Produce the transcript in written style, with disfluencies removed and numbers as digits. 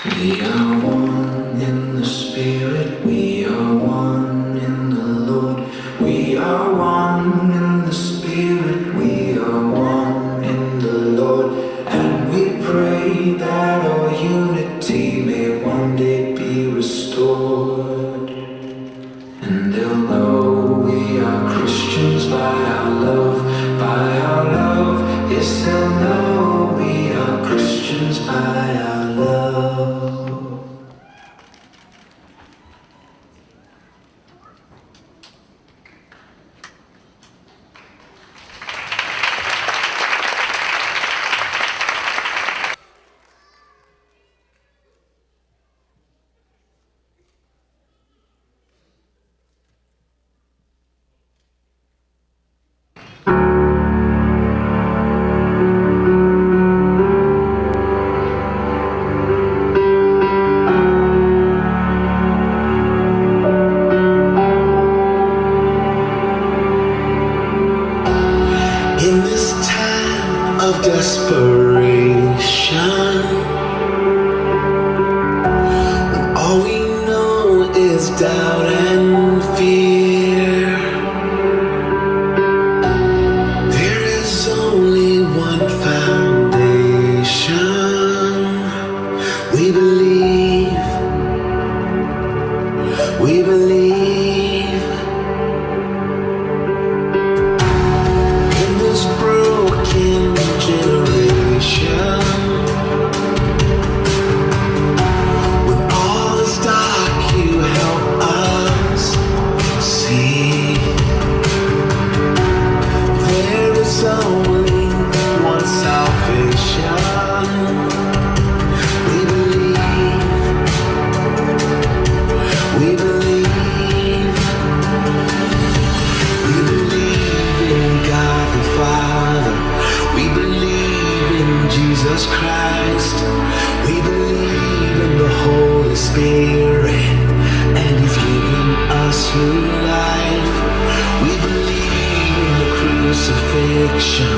We are one in the Spirit, we are one in the Lord. We are one in the Spirit, we are one in the Lord. And we pray that our unity may one day be restored. And they'll know we are Christians by our love, by our love. Yes, they'll know we are Christians by our love. In this time of desperation, when all we know is doubt and fear, there is only one foundation. We believe, we believe. Broken generation, when all is dark, you help us see. There is only one salvation. We believe, we believe. We believe in God the Father. We believe in Jesus Christ. We believe in the Holy Spirit, and He's given us new life. We believe in the crucifixion.